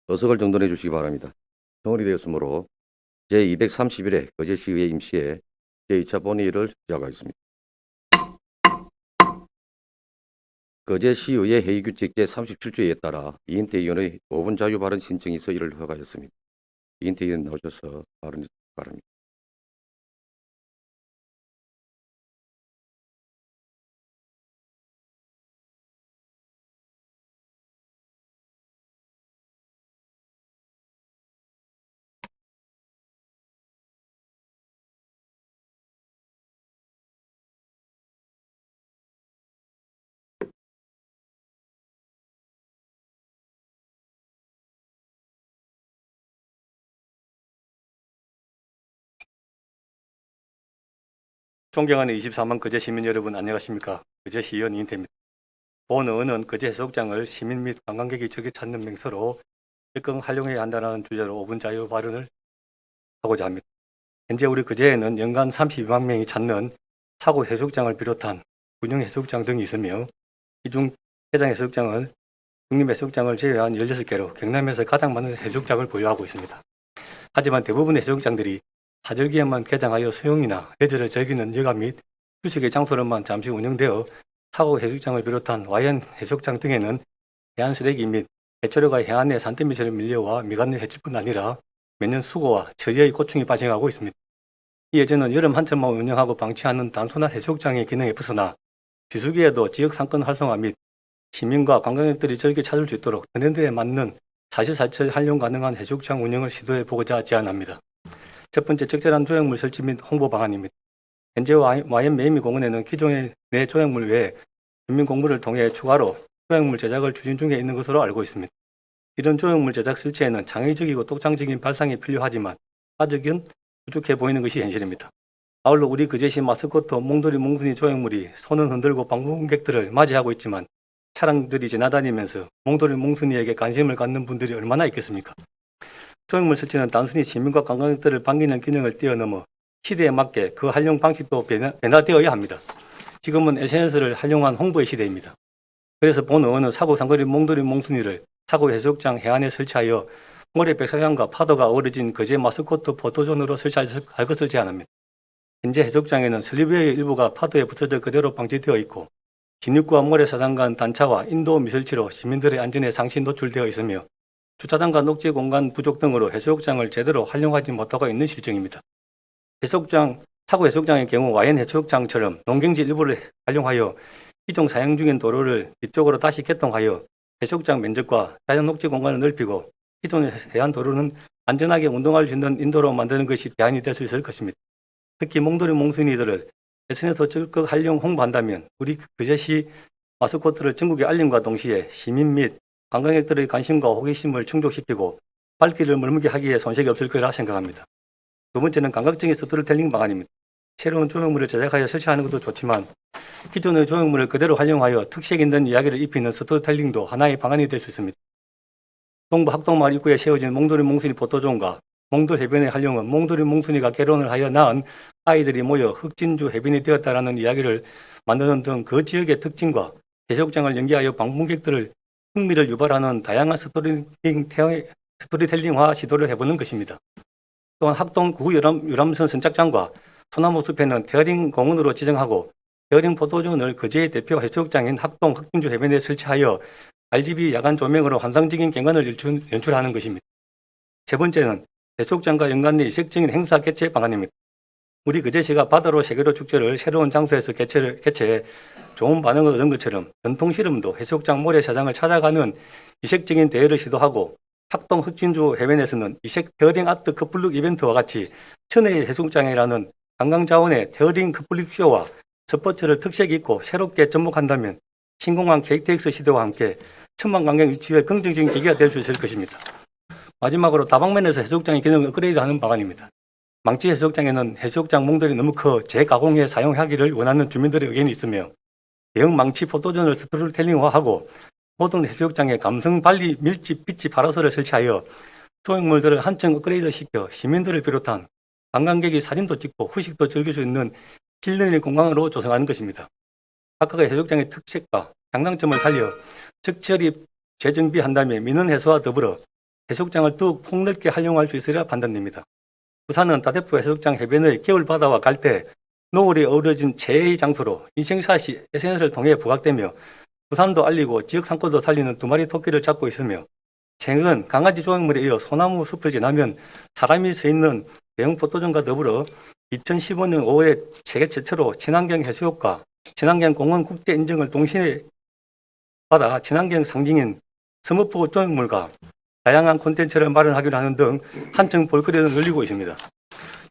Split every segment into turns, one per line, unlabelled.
의석을 정돈해 주시기 바랍니다. 성원이 되었으므로 제231회 거제시의회 임시회 제2차 본회의를 시작하겠습니다. 거제시의회 회의규칙 제37조에 따라 이인태 의원의 5분 자유 발언 신청이 있어 이를 허가했습니다. 이인태 의원 나오셔서 발언해 주시기 바랍니다.
존경하는 24만 거제 시민 여러분 안녕하십니까. 거제시의원 이인태입니다. 본 의원은 거제 해수욕장을 시민 및 관광객이 즐겨 찾는 명소로 적극 활용해야 한다는 주제로 5분 자유 발언을 하고자 합니다. 현재 우리 거제에는 연간 32만 명이 찾는 사고 해수욕장을 비롯한 군용 해수욕장 등이 있으며 이 중 해장 해수욕장은 국립 해수욕장을 제외한 16개로 경남에서 가장 많은 해수욕장을 보유하고 있습니다. 하지만 대부분 해수욕장들이 사절기에만 개장하여 수영이나 레저를 즐기는 여가 및 휴식의 장소로만 잠시 운영되어 사고 해수욕장을 비롯한 와이안 해수욕장 등에는 해안 쓰레기 및 해초류가 해안의 산더미처럼 밀려와 미관을 해칠 뿐 아니라 매년 수고와 처지의 고충이 발생하고 있습니다. 이에 저는 여름 한철만 운영하고 방치하는 단순한 해수욕장의 기능에 벗어나 비수기에도 지역 상권 활성화 및 시민과 관광객들이 즐겨 찾을 수 있도록 트렌드에 맞는 사시사철 활용 가능한 해수욕장 운영을 시도해 보고자 제안합니다. 첫 번째, 적절한 조형물 설치 및 홍보 방안입니다. 현재 와이안 매미 공원에는 기존의 내 조형물 외에 주민 공모를 통해 추가로 조형물 제작을 추진 중에 있는 것으로 알고 있습니다. 이런 조형물 제작 설치에는 창의적이고 독창적인 발상이 필요하지만 아직은 부족해 보이는 것이 현실입니다. 아울러 우리 거제시 마스코트 몽돌이 몽순이 조형물이 손은 흔들고 방문객들을 맞이하고 있지만 차량들이 지나다니면서 몽돌이 몽순이에게 관심을 갖는 분들이 얼마나 있겠습니까? 조형물 설치는 단순히 시민과 관광객들을 반기는 기능을 뛰어넘어 시대에 맞게 그 활용 방식도 변화되어야 합니다. 지금은 SNS를 활용한 홍보의 시대입니다. 그래서 본 의원은 사고 상거리 몽돌이 몽순이를 사고 해수욕장 해안에 설치하여 모래 백사장과 파도가 어우러진 거제 마스코트 포토존으로 설치할 것을 제안합니다. 현재 해수욕장에는 슬리브의 일부가 파도에 부서져 그대로 방치되어 있고 진입구와 모래사장 간 단차와 인도 미설치로 시민들의 안전에 상시 노출되어 있으며 주차장과 녹지 공간 부족 등으로 해수욕장을 제대로 활용하지 못하고 있는 실정입니다. 사고 해수욕장의 경우 와이안 해수욕장처럼 농경지 일부를 활용하여 기존 사용 중인 도로를 뒤쪽으로 다시 개통하여 해수욕장 면적과 자연 녹지 공간을 넓히고 기존의 해안 도로는 안전하게 운동할 수 있는 인도로 만드는 것이 대안이 될 수 있을 것입니다. 특히 몽돌이 몽순이들을 SNS에서 적극 활용 홍보한다면 우리 거제시 마스코트를 전국에 알림과 동시에 시민 및 관광객들의 관심과 호기심을 충족시키고 발길을 머물게 하기에 손색이 없을 거라 생각합니다. 두 번째는 감각적인 스토리텔링 방안입니다. 새로운 조형물을 제작하여 설치하는 것도 좋지만 기존의 조형물을 그대로 활용하여 특색 있는 이야기를 입히는 스토리텔링도 하나의 방안이 될 수 있습니다. 동부 학동마을 입구에 세워진 몽돌이 몽순이 포토존과 몽돌 해변의 활용은 몽돌이 몽순이가 결혼을 하여 낳은 아이들이 모여 흑진주 해변이 되었다라는 이야기를 만드는 등 그 지역의 특징과 해수욕장을 연계하여 방문객들을 흥미를 유발하는 다양한 스토리텔링화 시도를 해보는 것입니다. 또한 학동 구유람선 선착장과 소나무 숲에는 테어링 공원으로 지정하고 테어링 포토존을 거제의 대표 해수욕장인 학동 흑진주 해변에 설치하여 RGB 야간 조명으로 환상적인景관을 연출하는 것입니다. 세 번째는 해수욕장과 연관된 이색적인 행사 개최 방안입니다. 우리 거제시가 바다로 세계로 축제를 새로운 장소에서 개최해 좋은 반응을 얻은 것처럼 전통실험도 해수욕장 모래사장을 찾아가는 이색적인 대회를 시도하고 학동 흑진주 해변에서는 이색 테어링 아트 커플룩 이벤트와 같이 천혜의 해수욕장이라는 관광자원의 테어링 커플룩 쇼와 스포츠를 특색 있고 새롭게 접목한다면 신공항 KTX 시대와 함께 천만 관광 유치의 긍정적인 계기가 될 수 있을 것입니다. 마지막으로 다방면에서 해수욕장의 기능을 업그레이드하는 방안입니다. 망치 해수욕장에는 해수욕장 몽돌이 너무 커 재가공에 사용하기를 원하는 주민들의 의견이 있으며 대형 망치 포토존을 스토리텔링화하고 모든 해수욕장에 감성 발리 밀집 비치 파라솔을 설치하여 조형물들을 한층 업그레이드시켜 시민들을 비롯한 관광객이 사진도 찍고 후식도 즐길 수 있는 힐링 공간으로 조성하는 것입니다. 각각의 해수욕장의 특색과 장단점을 살려 적절히 재정비한다면 민원 해소와 더불어 해수욕장을 더욱 폭넓게 활용할 수 있으리라 판단됩니다. 부산은 다대포 해수욕장 해변의 겨울바다와 갈대, 노을이 어우러진 최애의 장소로 인생샷이 SNS를 통해 부각되며 부산도 알리고 지역 상권도 살리는 두 마리 토끼를 잡고 있으며 최근 강아지 조형물에 이어 소나무 숲을 지나면 사람이 서 있는 대형 포토존과 더불어 2015년 5월 세계 최초로 친환경 해수욕과 친환경 공원 국제 인증을 동시에 받아 친환경 상징인 스머프 조형물과 다양한 콘텐츠를 마련하기로 하는 등 한층 볼거리를 늘리고 있습니다.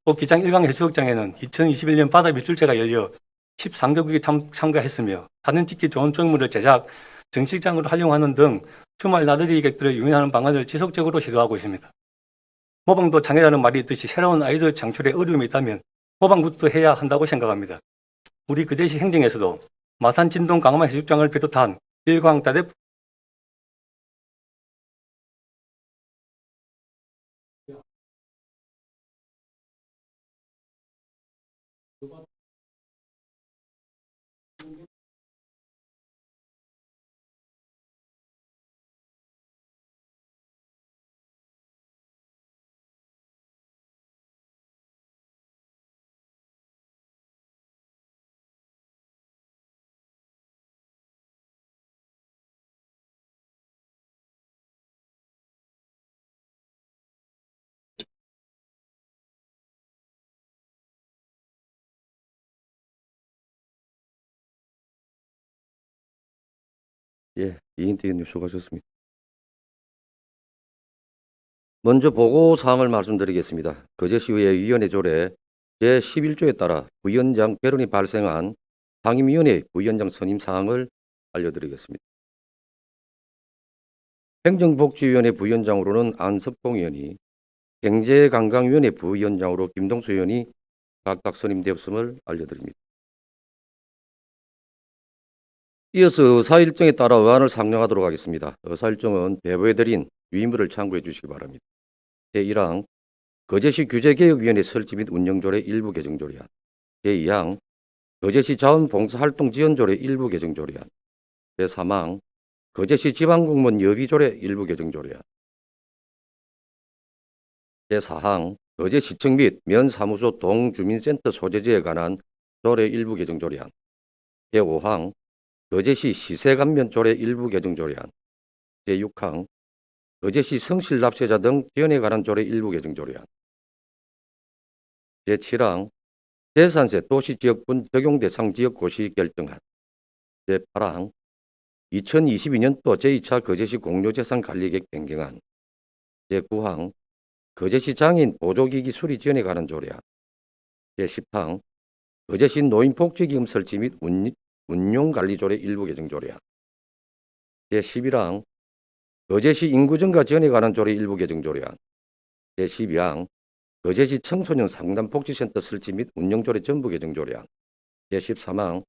또 기장 1강 해수욕장에는 2021년 바다 미술제가 열려 13개국이 참가했으며 사진 찍기 좋은 조형물을 제작, 전시장으로 활용하는 등 주말 나들이 객들을 유인하는 방안을 지속적으로 시도하고 있습니다. 모방도 장애라는 말이 있듯이 새로운 아이디어 창출에 어려움이 있다면 모방부터 해야 한다고 생각합니다. 우리 그제시 행정에서도 마산 진동 강화만 해수욕장을 비롯한 일광 다대포
예, 이인태 의원님 수고하셨습니다. 먼저 보고 사항을 말씀드리겠습니다. 거제시의회 위원회 조례 제11조에 따라 부위원장 배론이 발생한 상임위원회 부위원장 선임 사항을 알려드리겠습니다. 행정복지위원회 부위원장으로는 안석봉 의원이, 경제관광위원회 부위원장으로 김동수 의원이 각각 선임되었음을 알려드립니다. 이어서 의사일정에 따라 의안을 상정하도록 하겠습니다. 의사일정은 배부해드린 위임물을 참고해 주시기 바랍니다. 제1항 거제시 규제개혁위원회 설치 및 운영조례 일부 개정조례안, 제2항 거제시 자원봉사활동 지원조례 일부 개정조례안, 제3항 거제시 지방공무원 여비조례 일부 개정조례안, 제4항 거제시청 및 면사무소 동주민센터 소재지에 관한 조례 일부 개정조례안, 제5항 거제시 시세감면조례 일부 개정조례안, 제6항 거제시 성실납세자 등 지원에 관한 조례 일부 개정조례안, 제7항 재산세 도시지역분 적용 대상 지역고시 결정안, 제8항 2022년도 제2차 거제시 공유재산관리계획 변경안, 제9항 거제시 장애인 보조기기 수리 지원에 관한 조례안, 제10항 거제시 노인복지기금 설치 및 운용관리조례 일부 개정조례안, 제11항 거제시 인구증가 지원에 관한 조례 일부 개정조례안, 제12항 거제시 청소년 상담복지센터 설치 및 운영조례 전부 개정조례안, 제13항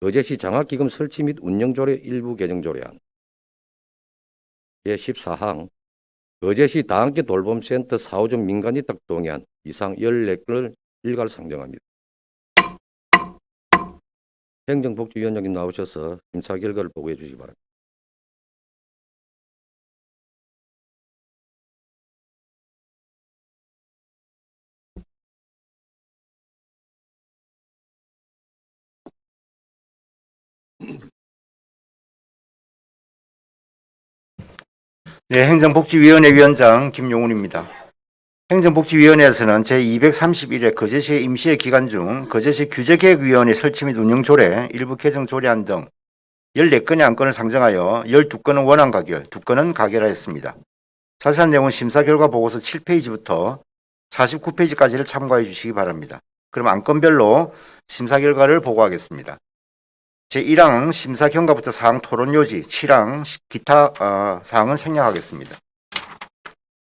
거제시 장학기금 설치 및 운영조례 일부 개정조례안, 제14항 거제시 다함께 돌봄센터 사후적 민간위탁 동의안 이상 14건을 일괄 상정합니다. 행정복지위원장님 나오셔서 심사 결과를 보고해 주시기 바랍니다.
네, 행정복지위원회 위원장 김용훈입니다. 행정복지위원회에서는 제231회 거제시 임시회 기간 중 거제시 규제개혁위원회 설치 및 운영조례 일부 개정 조례안 등 14건의 안건을 상정하여 12건은 원안 가결, 2건은 가결하였습니다. 자세한 내용은 심사 결과 보고서 7페이지부터 49페이지까지를 참고해 주시기 바랍니다. 그럼 안건별로 심사 결과를 보고하겠습니다. 제1항 심사 경과부터 사항 토론 요지, 7항 기타 사항은 생략하겠습니다.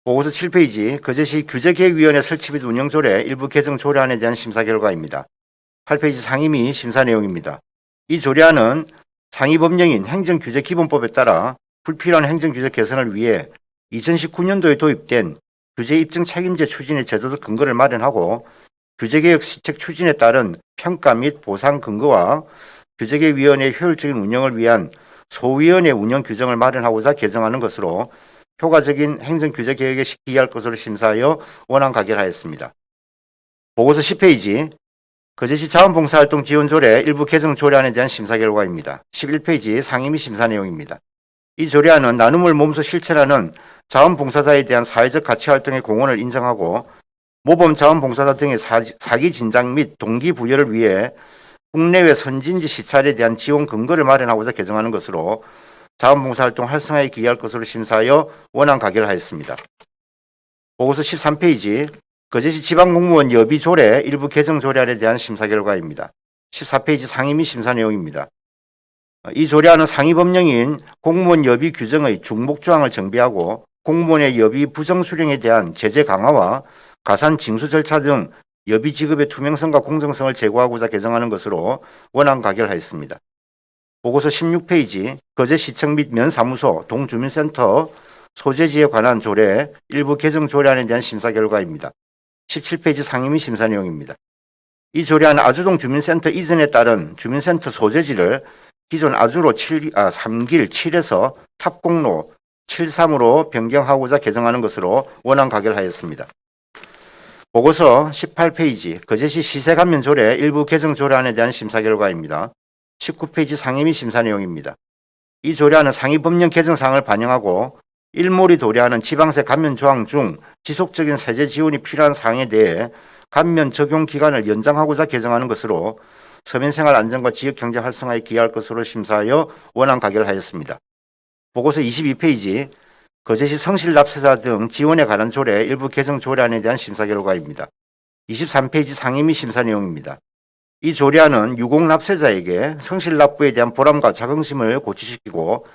보고서 7페이지 거제시 규제개혁위원회 설치 및 운영조례 일부 개정 조례안에 대한 심사 결과입니다. 8페이지 상임위 심사 내용입니다. 이 조례안은 상위법령인 행정규제기본법에 따라 불필요한 행정규제 개선을 위해 2019년도에 도입된 규제입증 책임제 추진의 제도적 근거를 마련하고 규제개혁 시책 추진에 따른 평가 및 보상 근거와 규제개혁위원회의 효율적인 운영을 위한 소위원회 운영 규정을 마련하고자 개정하는 것으로 효과적인 행정규제 개혁에 기여할 것으로 심사하여 원안 가결하였습니다. 보고서 10페이지 거제시 자원봉사활동 지원조례 일부 개정 조례안에 대한 심사 결과입니다. 11페이지 상임위 심사 내용입니다. 이 조례안은 나눔을 몸소 실천하는 자원봉사자에 대한 사회적 가치활동의 공헌을 인정하고 모범 자원봉사자 등의 사기 진작 및 동기부여를 위해 국내외 선진지 시찰에 대한 지원 근거를 마련하고자 개정하는 것으로 자원봉사활동 활성화에 기여할 것으로 심사하여 원안 가결하였습니다. 보고서 13페이지 거제시 지방공무원 여비조례 일부 개정 조례안에 대한 심사 결과입니다. 14페이지 상임위 심사 내용입니다. 이 조례안은 상위법령인 공무원 여비 규정의 중복조항을 정비하고 공무원의 여비 부정 수령에 대한 제재 강화와 가산 징수 절차 등 여비 지급의 투명성과 공정성을 제고하고자 개정하는 것으로 원안 가결하였습니다. 보고서 16페이지 거제시청 및 면사무소 동주민센터 소재지에 관한 조례 일부 개정 조례안에 대한 심사 결과입니다. 17페이지 상임위 심사 내용입니다. 이 조례안은 아주동 주민센터 이전에 따른 주민센터 소재지를 기존 아주로 3길 7에서 탑공로 73으로 변경하고자 개정하는 것으로 원안 가결하였습니다. 보고서 18페이지 거제시 시세감면조례 일부 개정 조례안에 대한 심사 결과입니다. 19페이지 상임위 심사 내용입니다. 이 조례안은 상위법령 개정사항을 반영하고 일몰이 도래하는 지방세 감면 조항 중 지속적인 세제 지원이 필요한 사항에 대해 감면 적용 기간을 연장하고자 개정하는 것으로 서민생활 안정과 지역경제 활성화에 기여할 것으로 심사하여 원안 가결하였습니다. 보고서 22페이지 거제시 성실 납세자 등 지원에 관한 조례 일부 개정 조례안에 대한 심사 결과입니다. 23페이지 상임위 심사 내용입니다. 이 조례안은 유공 납세자에게 성실 납부에 대한 보람과 자긍심을 고취시키고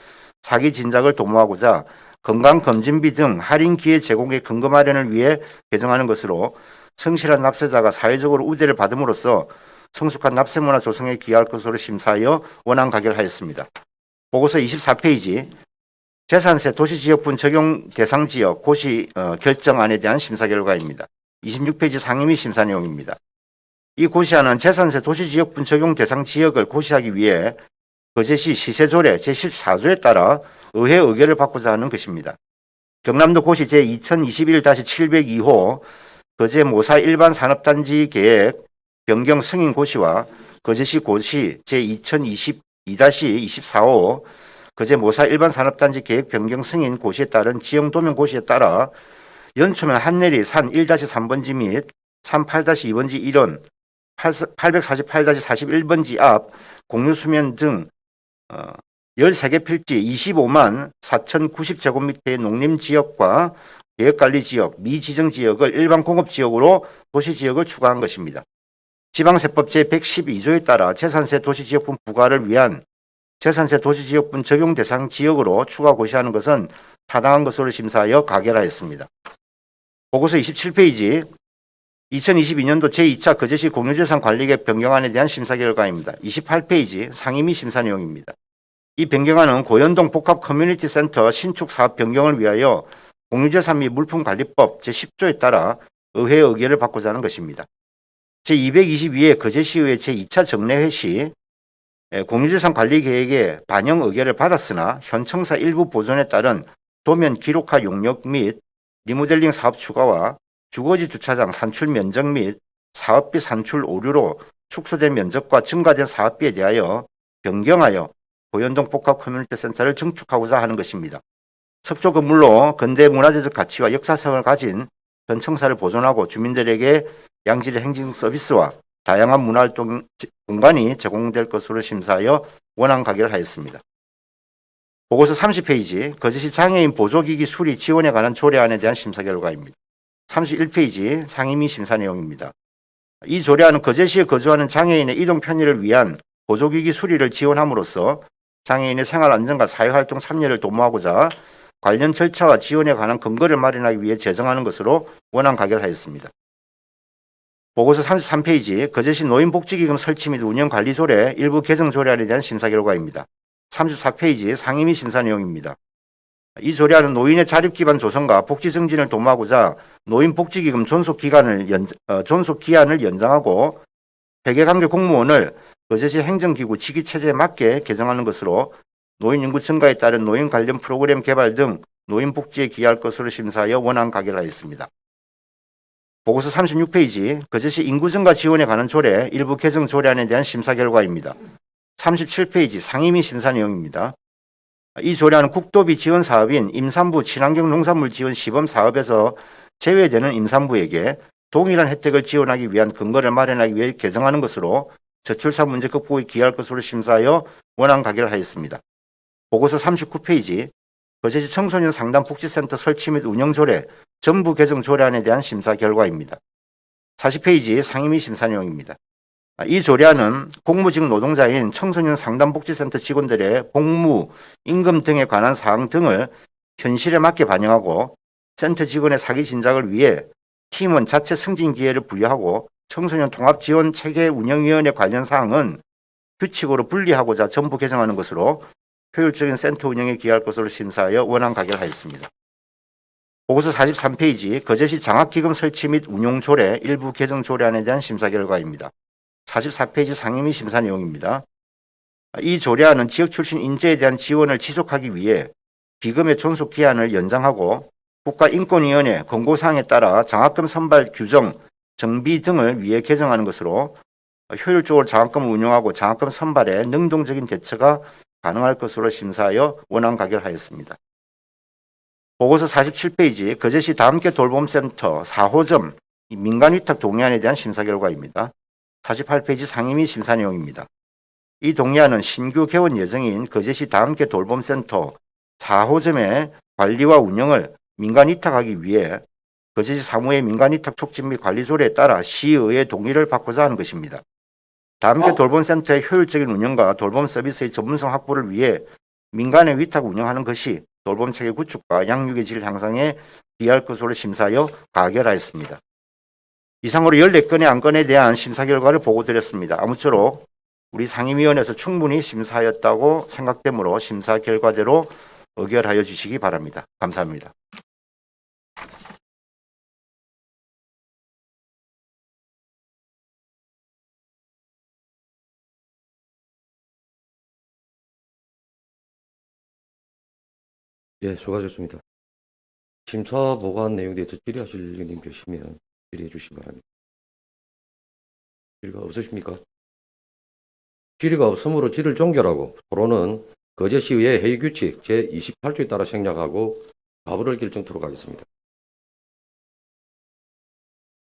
사기 진작을 도모하고자 건강검진비 등 할인 기회 제공의 근거 마련을 위해 개정하는 것으로 성실한 납세자가 사회적으로 우대를 받음으로써 성숙한 납세문화 조성에 기여할 것으로 심사하여 원안 가결하였습니다. 보고서 24페이지 재산세 도시지역분 적용 대상 지역 고시 결정안에 대한 심사 결과입니다. 26페이지 상임위 심사 내용입니다. 이 고시안은 재산세 도시지역분 적용 대상 지역을 고시하기 위해 거제시 시세조례 제14조에 따라 의회 의결을 받고자 하는 것입니다. 경남도 고시 제2021-702호 거제 모사 일반 산업단지 계획 변경 승인 고시와 거제시 고시 제2022-24호 거제 모사 일반 산업단지 계획 변경 승인 고시에 따른 지형 도면 고시에 따라 연초면 한내리 산 1-3번지 및 산 8-2번지 1원 848-41번지 앞 공유수면 등 13개 필지 25만 4,090제곱미터의 농림지역과 계획관리지역, 미지정지역을 일반 공업지역으로 도시지역을 추가한 것입니다. 지방세법 제112조에 따라 재산세 도시지역분 부과를 위한 재산세 도시지역분 적용 대상 지역으로 추가 고시하는 것은 타당한 것으로 심사하여 가결하였습니다. 보고서 27페이지 2022년도 제2차 거제시 공유재산 관리계획 변경안에 대한 심사 결과입니다. 28페이지 상임위 심사 내용입니다. 이 변경안은 고현동 복합 커뮤니티 센터 신축 사업 변경을 위하여 공유재산 및 물품관리법 제10조에 따라 의회 의결을 받고자 하는 것입니다. 제222회 거제시의회 제2차 정례회 시 공유재산 관리 계획에 반영 의결을 받았으나 현청사 일부 보존에 따른 도면 기록화 용역 및 리모델링 사업 추가와 주거지 주차장 산출 면적 및 사업비 산출 오류로 축소된 면적과 증가된 사업비에 대하여 변경하여 고현동 복합 커뮤니티 센터를 증축하고자 하는 것입니다. 석조 건물로 근대 문화재적 가치와 역사성을 가진 현청사를 보존하고 주민들에게 양질의 행정 서비스와 다양한 문화활동 공간이 제공될 것으로 심사하여 원안 가결하였습니다. 보고서 30페이지 거제시 장애인 보조기기 수리 지원에 관한 조례안에 대한 심사 결과입니다. 31페이지 상임위 심사 내용입니다. 이 조례안은 거제시에 거주하는 장애인의 이동 편의를 위한 보조기기 수리를 지원함으로써 장애인의 생활 안정과 사회활동 참여를 도모하고자 관련 절차와 지원에 관한 근거를 마련하기 위해 제정하는 것으로 원안 가결하였습니다. 보고서 33페이지 거제시 노인복지기금 설치 및 운영관리조례 일부 개정 조례안에 대한 심사 결과입니다. 34페이지 상임위 심사 내용입니다. 이 조례안은 노인의 자립기반 조성과 복지 증진을 도모하고자 노인복지기금 존속기한을 연장하고 회계관계 공무원을 거제시 행정기구 직위체제에 맞게 개정하는 것으로 노인 인구 증가에 따른 노인 관련 프로그램 개발 등 노인복지에 기여할 것으로 심사하여 원안 가결하였습니다. 보고서 36페이지 거제시 인구 증가 지원에 관한 조례 일부 개정 조례안에 대한 심사 결과입니다. 37페이지 상임위 심사 내용입니다. 이 조례안은 국도비 지원 사업인 임산부 친환경 농산물 지원 시범 사업에서 제외되는 임산부에게 동일한 혜택을 지원하기 위한 근거를 마련하기 위해 개정하는 것으로 저출산 문제 극복에 기여할 것으로 심사하여 원안 가결하였습니다. 보고서 39페이지 거제시 청소년 상담 복지센터 설치 및 운영 조례 전부 개정 조례안에 대한 심사 결과입니다. 40페이지 상임위 심사 내용입니다. 이 조례안은 공무직 노동자인 청소년 상담복지센터 직원들의 복무, 임금 등에 관한 사항 등을 현실에 맞게 반영하고 센터 직원의 사기 진작을 위해 팀원 자체 승진 기회를 부여하고 청소년 통합지원 체계 운영위원회 관련 사항은 규칙으로 분리하고자 전부 개정하는 것으로 효율적인 센터 운영에 기여할 것으로 심사하여 원안 가결하였습니다. 보고서 43페이지 거제시 장학기금 설치 및 운용 조례 일부 개정 조례안에 대한 심사 결과입니다. 44페이지 상임위 심사 내용입니다. 이 조례안은 지역 출신 인재에 대한 지원을 지속하기 위해 기금의 존속 기한을 연장하고 국가인권위원회 권고사항에 따라 장학금 선발 규정, 정비 등을 위해 개정하는 것으로 효율적으로 장학금을 운용하고 장학금 선발에 능동적인 대처가 가능할 것으로 심사하여 원안 가결하였습니다. 보고서 47페이지 거제시 다함께 돌봄센터 4호점 민간위탁 동의안에 대한 심사 결과입니다. 48페이지 상임위 심사 내용입니다. 이 동의안은 신규 개원 예정인 거제시 다함께 돌봄센터 4호점의 관리와 운영을 민간 위탁하기 위해 거제시 사무의 민간 위탁 촉진 및 관리 조례에 따라 시의회의 동의를 받고자 하는 것입니다. 다함께 돌봄센터의 효율적인 운영과 돌봄 서비스의 전문성 확보를 위해 민간에 위탁 운영하는 것이 돌봄 체계 구축과 양육의 질 향상에 기여할 것으로 심사하여 가결하였습니다. 이상으로 14건의 안건에 대한 심사 결과를 보고드렸습니다. 아무쪼록 우리 상임위원회에서 충분히 심사하였다고 생각되므로 심사 결과대로 의결하여 주시기 바랍니다. 감사합니다.
예, 수고하셨습니다. 심사 보고한 내용에 대해서 질의하실 의원님 계시면 질의해 주시기 바랍니다. 질의가 없으십니까? 질의가 없으므로 질의를 종결하고 토론은 거제시의회 회의규칙 제28조에 따라 생략하고 가부를 결정토록 하겠습니다.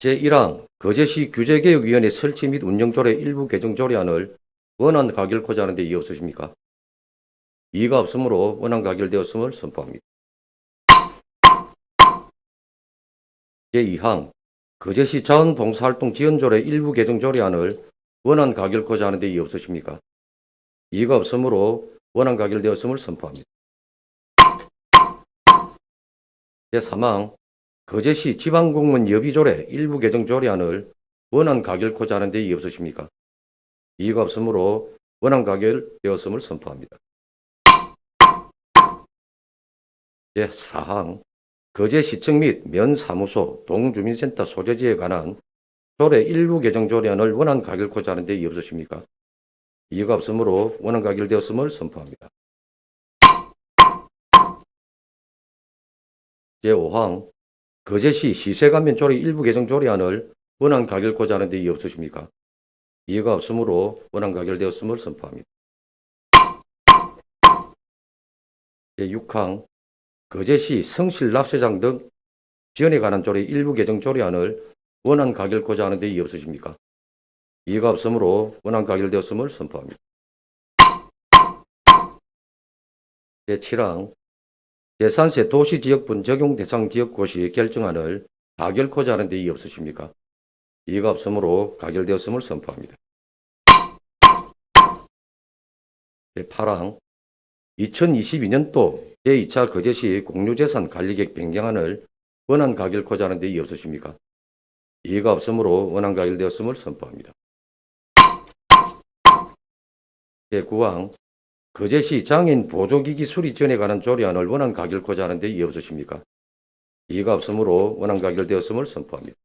제1항 거제시 규제개혁위원회 설치 및 운영조례 일부 개정 조례안을 원안 가결코자 하는 데 이의 없으십니까? 이의가 없으므로 원안 가결되었음을 선포합니다. 제2항 거제시 자원봉사활동 지원조례 일부 개정 조례안을 원안 가결코자 하는 데 이의 없으십니까? 이의가 없으므로 원안 가결되었음을 선포합니다. 제3항 거제시 지방공무원 여비조례 일부 개정 조례안을 원안 가결코자 하는 데 이의 없으십니까? 이의가 없으므로 원안 가결되었음을 선포합니다. 제4항 거제시청 및 면사무소 동주민센터 소재지에 관한 조례 일부 개정 조례안을 원안 가결코자 하는 데 이의 없으십니까? 이의가 없으므로 원안 가결되었음을 선포합니다. 제5항 거제시 시세감면 조례 일부 개정 조례안을 원안 가결코자 하는 데 이의 없으십니까? 이의가 없으므로 원안 가결되었음을 선포합니다. 제6항 거제시 성실 납세장 등 지원에 관한 조례 일부 개정 조례안을 원안 가결코자 하는 데 이의 없으십니까? 이의가 없으므로 원안 가결되었음을 선포합니다. 제7항 재산세 도시지역분 적용 대상 지역고시 결정안을 가결코자 하는 데 이의 없으십니까? 이의가 없으므로 가결되었음을 선포합니다. 제8항 2022년도 제2차 거제시 공유재산 관리계획 변경안을 원안 가결코자 하는 데 이의 없으십니까? 이의가 없으므로 원안 가결되었음을 선포합니다. 제9항 거제시 장애인 보조기기 수리 지원에 관한 조례안을 원안 가결코자 하는 데 이의 없으십니까? 이의가 없으므로 원안 가결되었음을 선포합니다.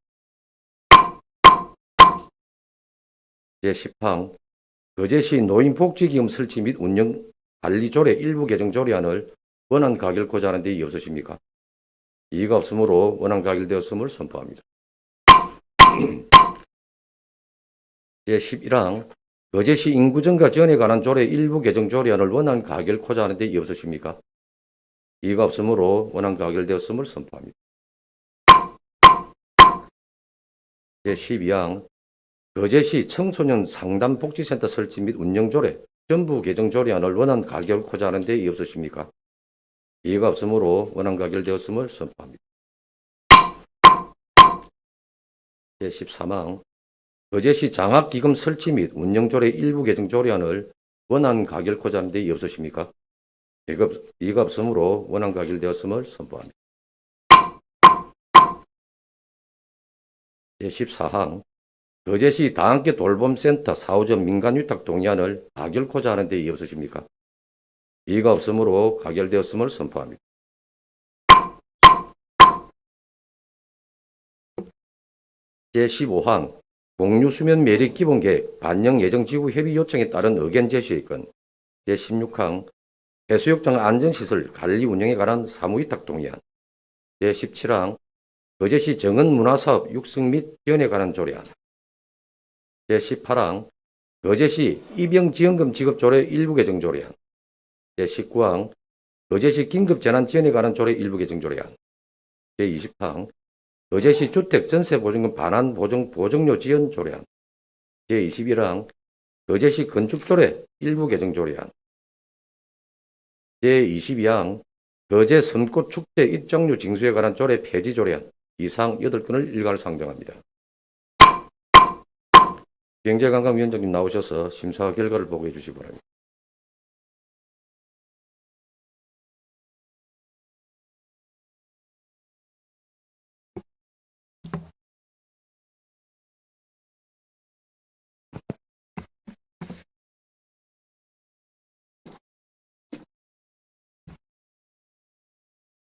제10항 거제시 노인복지기금 설치 및 운영 관리 조례 일부 개정 조례안을 원안 가결코자 하는 데 이의 없으십니까? 이의가 없으므로 원안 가결되었음을 선포합니다. 제11항 거제시 인구증가 지원에 관한 조례 일부 개정 조례안을 원안 가결코자 하는 데 이의 없으십니까? 이의가 없으므로 원안 가결되었음을 선포합니다. 제12항 거제시 청소년 상담복지센터 설치 및 운영 조례 전부 개정 조례안을 원안 가결코자 하는 데 이의 없으십니까? 이의가 없으므로 원안 가결되었음을 선포합니다. 제13항 거제시 장학기금 설치 및 운영 조례 일부 개정 조례안을 원안 가결코자 하는 데 이의 없으십니까? 이의가 없으므로 원안 가결되었음을 선포합니다. 제14항 거제시 다함께 돌봄센터 사후적 민간위탁 동의안을 가결코자 하는 데 이의 없으십니까? 이의가 없으므로 가결되었음을 선포합니다. 제15항 공유수면 매립 기본계획 반영 예정지구 협의 요청에 따른 의견 제시의 건 제16항 해수욕장 안전시설 관리 운영에 관한 사무위탁 동의안 제17항 거제시 정은문화사업 육성 및 지원에 관한 조례안 제18항 거제시 입영지원금 지급조례 일부 개정 조례안 제19항 거제시 긴급재난지원에 관한 조례 일부 개정 조례안 제20항 거제시 주택전세보증금 반환 보정료 지원 조례안 제21항 거제시 건축조례 일부 개정 조례안 제22항 거제 섬꽃축제 입장료 징수에 관한 조례 폐지 조례안 이상 8건을 일괄 상정합니다. 경제관광위원장님 나오셔서 심사 결과를 보고해 주시기 바랍니다.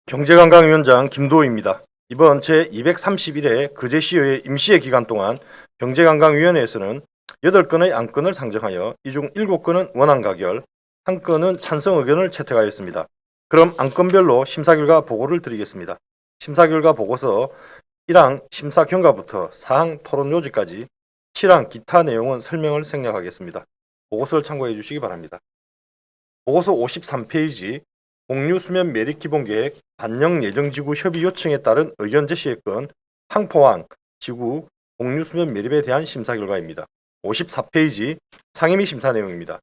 경제관광위원장 김도우입니다. 이번 제231회 거제시의 임시회 기간 동안 경제관광위원회에서는 8건의 안건을 상정하여 이 중 7건은 원안 가결, 1건은 찬성 의견을 채택하였습니다. 그럼 안건별로 심사 결과 보고를 드리겠습니다. 심사 결과 보고서 1항 심사 경과부터 4항 토론 요지까지 7항 기타 내용은 설명을 생략하겠습니다. 보고서를 참고해 주시기 바랍니다. 보고서 53페이지 공유수면 매립 기본계획 반영 예정지구 협의 요청에 따른 의견 제시의 건 항포항 지구 공유수면 매립에 대한 심사 결과입니다. 54페이지 상임위 심사 내용입니다.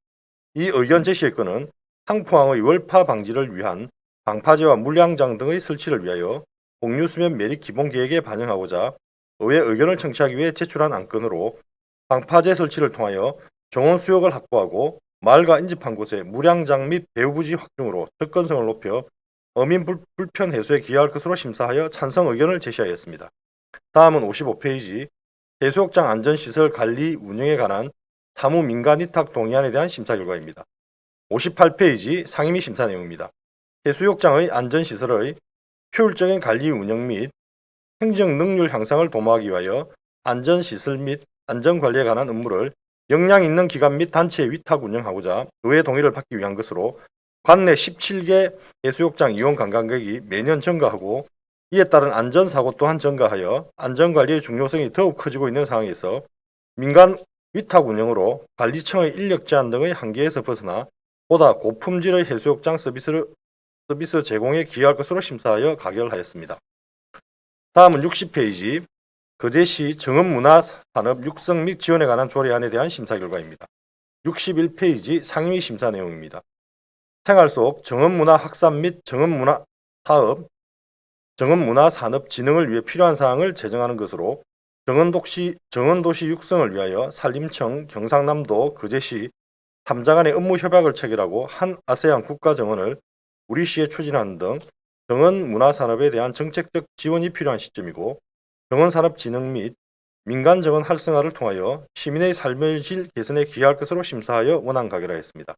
이 의견 제시의 건은 항포항의 월파 방지를 위한 방파제와 물량장 등의 설치를 위하여 공유수면 매립 기본계획에 반영하고자 의회 의견을 청취하기 위해 제출한 안건으로 방파제 설치를 통하여 정원 수역을 확보하고 마을과 인접한 곳에 물양장 및 배후부지 확충으로 접근성을 높여 어민 불편 해소에 기여할 것으로 심사하여 찬성 의견을 제시하였습니다. 다음은 55페이지 해수욕장 안전시설 관리 운영에 관한 사무 민간 위탁 동의안에 대한 심사 결과입니다. 58페이지 상임위 심사 내용입니다. 해수욕장의 안전시설의 효율적인 관리 운영 및 행정 능률 향상을 도모하기 위하여 안전시설 및 안전관리에 관한 업무를 역량 있는 기관 및 단체에 위탁 운영하고자 의회 동의를 받기 위한 것으로 관내 17개 해수욕장 이용 관광객이 매년 증가하고 이에 따른 안전사고 또한 증가하여 안전관리의 중요성이 더욱 커지고 있는 상황에서 민간 위탁 운영으로 관리청의 인력 제한 등의 한계에서 벗어나 보다 고품질의 해수욕장 서비스 제공에 기여할 것으로 심사하여 가결하였습니다. 다음은 60페이지 거제시 정읍문화산업 육성 및 지원에 관한 조례안에 대한 심사 결과입니다. 61페이지 상임위 심사 내용입니다. 생활 속 정읍문화 확산 및 정읍문화산업 진흥을 위해 필요한 사항을 제정하는 것으로 정원도시 육성을 위하여 산림청, 경상남도, 거제시 3자 간의 업무 협약을 체결하고 한 아세안 국가정원을 우리 시에 추진하는 등 정원문화산업에 대한 정책적 지원이 필요한 시점이고 정원산업 진흥 및 민간정원 활성화를 통하여 시민의 삶의 질 개선에 기여할 것으로 심사하여 원안 가결하였습니다.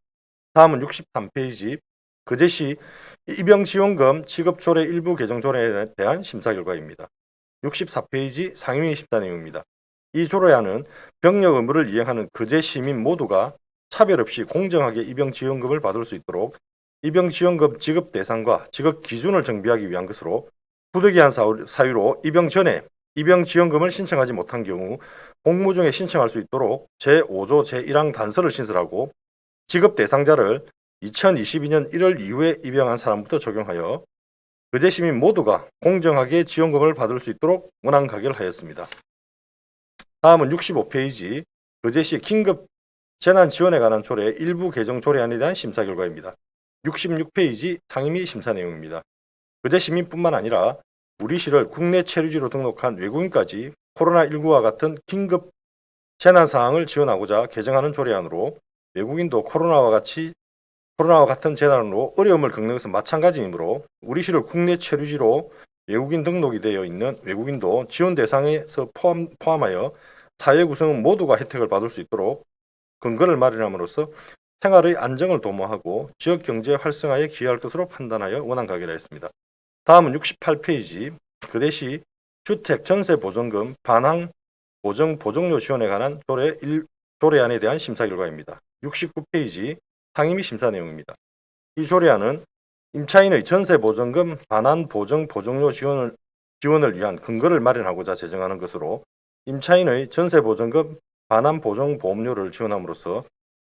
다음은 63페이지 거제시 입영지원금 지급조례 일부 개정조례에 대한 심사 결과입니다. 64페이지 상임위 심사 내용입니다. 이 조례안은 병력 의무를 이행하는 거제시민 모두가 차별 없이 공정하게 입영지원금을 받을 수 있도록 입영지원금 지급 대상과 지급 기준을 정비하기 위한 것으로 부득이한 사유로 입영 전에 입영지원금을 신청하지 못한 경우 공무 중에 신청할 수 있도록 제5조 제1항 단서를 신설하고 지급 대상자를 2022년 1월 이후에 입영한 사람부터 적용하여 거제 시민 모두가 공정하게 지원금을 받을 수 있도록 원안 가결하였습니다. 다음은 65페이지 거제시 긴급 재난 지원에 관한 조례 일부 개정 조례안에 대한 심사 결과입니다. 66페이지 상임위 심사 내용입니다. 거제 시민뿐만 아니라 우리 시를 국내 체류지로 등록한 외국인까지 코로나19와 같은 긴급 재난 상황을 지원하고자 개정하는 조례안으로 외국인도 코로나와 같은 재난으로 어려움을 겪는 것은 마찬가지이므로 우리 시를 국내 체류지로 외국인 등록이 되어 있는 외국인도 지원 대상에서 포함하여 사회 구성원 모두가 혜택을 받을 수 있도록 근거를 마련함으로써 생활의 안정을 도모하고 지역 경제 활성화에 기여할 것으로 판단하여 원안 가결하였습니다. 다음은 68페이지 거제시 주택 전세 보전금 반환 보정 보정료 지원에 관한 조례안에 대한 심사 결과입니다. 69페이지 상임위 심사 내용입니다. 이 조례안은 임차인의 전세 보전금 반환 보정 보정료 지원을 위한 근거를 마련하고자 제정하는 것으로 임차인의 전세 보전금 반환 보정 보험료를 지원함으로써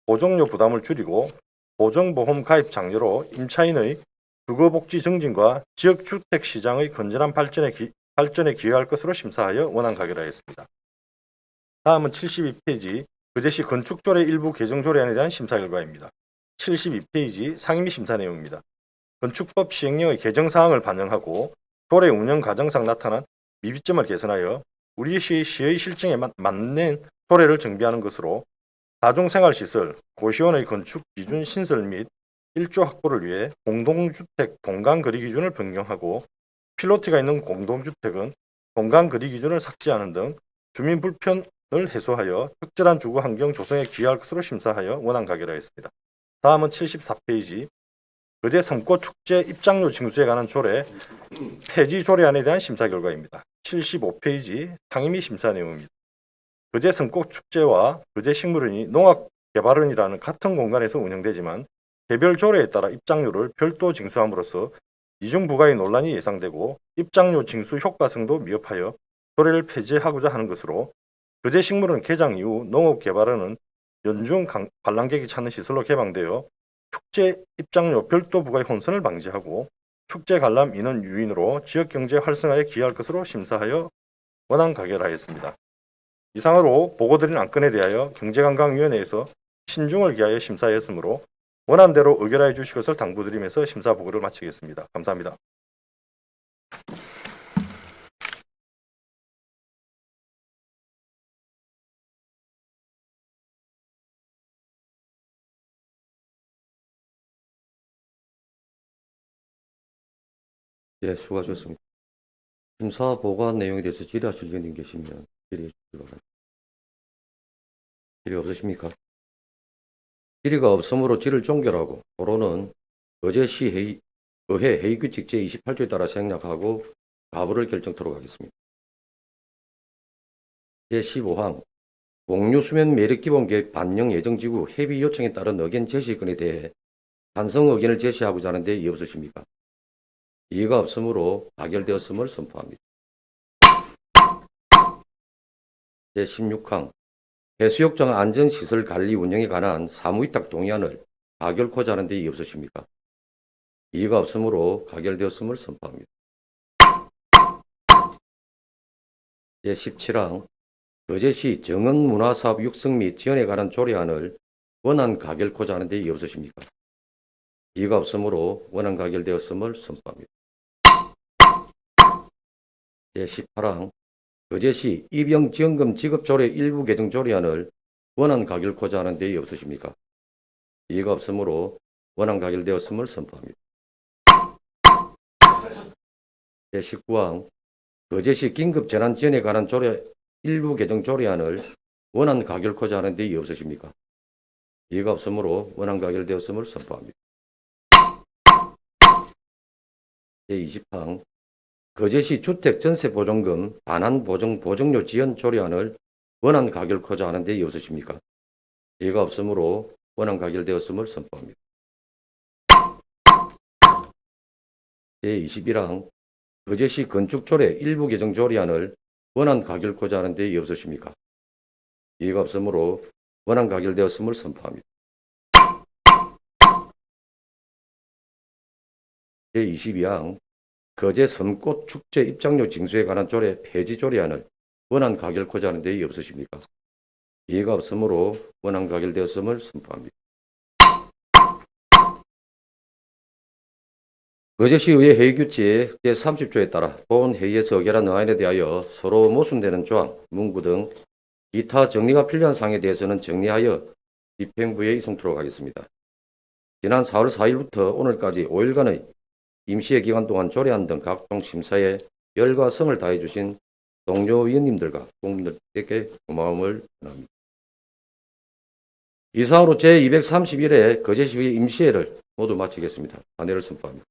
보정료 부담을 줄이고 보정보험 가입 장려로 임차인의 주거복지 증진과 지역주택 시장의 건전한 발전에 기여할 것으로 심사하여 원안 가결하였습니다. 다음은 72페이지 거제시 건축조례 일부 개정 조례안에 대한 심사 결과입니다. 72페이지 상임위 심사 내용입니다. 건축법 시행령의 개정 사항을 반영하고 조례 운영 과정상 나타난 미비점을 개선하여 우리 시의 실정에 맞는 조례를 정비하는 것으로 다중생활시설, 고시원의 건축 기준 신설 및 일조 확보를 위해 공동주택 동간거리 기준을 변경하고 필로티가 있는 공동주택은 동간거리 기준을 삭제하는 등 주민 불편을 해소하여 적절한 주거 환경 조성에 기여할 것으로 심사하여 원안 가결하였습니다. 다음은 74페이지 거제 섬꽃 축제 입장료 징수에 관한 조례 폐지 조례안에 대한 심사 결과입니다. 75페이지 상임위 심사 내용입니다. 거제 섬꽃 축제와 거제 식물원이 농업개발원이라는 같은 공간에서 운영되지만 개별 조례에 따라 입장료를 별도 징수함으로써 이중 부과의 논란이 예상되고 입장료 징수 효과성도 미흡하여 조례를 폐지하고자 하는 것으로 거제 식물원 개장 이후 농업개발원은 연중 관람객이 찾는 시설로 개방되어 축제 입장료 별도 부과의 혼선을 방지하고 축제 관람 인원 유인으로 지역경제 활성화에 기여할 것으로 심사하여 원안 가결하였습니다. 이상으로 보고드린 안건에 대하여 경제관광위원회에서 신중을 기하여 심사하였으므로 원안대로 의결하여 주실 것을 당부드리면서 심사 보고를 마치겠습니다. 감사합니다.
예, 수고하셨습니다. 심사 보고한 내용에 대해서 질의하실 의원님 계시면 질의해 주시기 바랍니다. 질의 없으십니까? 질의가 없으므로 질의를 종결하고 토론은 거제시 의회 회의규칙 제28조에 따라 생략하고 가부를 결정토록 하겠습니다. 제15항 공유수면 매립기본계획 반영 예정지구 협의 요청에 따른 의견 제시건에 대해 찬성 의견을 제시하고자 하는데 이의 없으십니까? 이의가 없으므로 가결되었음을 선포합니다. 제16항 해수욕장 안전시설 관리 운영에 관한 사무위탁 동의안을 가결코자 하는 데 이의 없으십니까? 이의가 없으므로 가결되었음을 선포합니다. 제17항 거제시 정원문화사업 육성 및 지원에 관한 조례안을 원안 가결코자 하는 데 이의 없으십니까? 이의가 없으므로 원안 가결되었음을 선포합니다. 제18항 거제시 입영지원금 지급조례 일부 개정 조례안을 원안 가결코자 하는 데 이의 없으십니까? 이의가 없으므로 원안 가결되었음을 선포합니다. 제19항 거제시 긴급재난지원에 관한 조례 일부 개정 조례안을 원안 가결코자 하는 데 이의 없으십니까? 이의가 없으므로 원안 가결되었음을 선포합니다. 제20항 거제시 주택 전세 보증금 반환 보정료 지연 조례안을 원안 가결코자 하는 데 이의 없으십니까? 이의가 없으므로 원안 가결되었음을 선포합니다. 제21항 거제시 건축조례 일부 개정 조례안을 원안 가결코자 하는 데 이의 없으십니까? 이의가 없으므로 원안 가결되었음을 선포합니다. 제22항 거제 섬꽃 축제 입장료 징수에 관한 조례 폐지 조례안을 원안 가결코자 하는 데 이의 없으십니까? 이의가 없으므로 원안 가결되었음을 선포합니다. 거제시의회 회의규칙 제30조에 따라 본 회의에서 의결한 의안에 대하여 서로 모순되는 조항, 문구 등 기타 정리가 필요한 사항에 대해서는 정리하여 집행부에 이송토록 하겠습니다. 지난 4월 4일부터 오늘까지 5일간의 임시회 기간 동안 조례안 등 각종 심사에 열과 성을 다해 주신 동료 위원님들과 국민들께 고마움을 전합니다. 이상으로 제231회 거제시의 임시회를 모두 마치겠습니다. 단회를 선포합니다.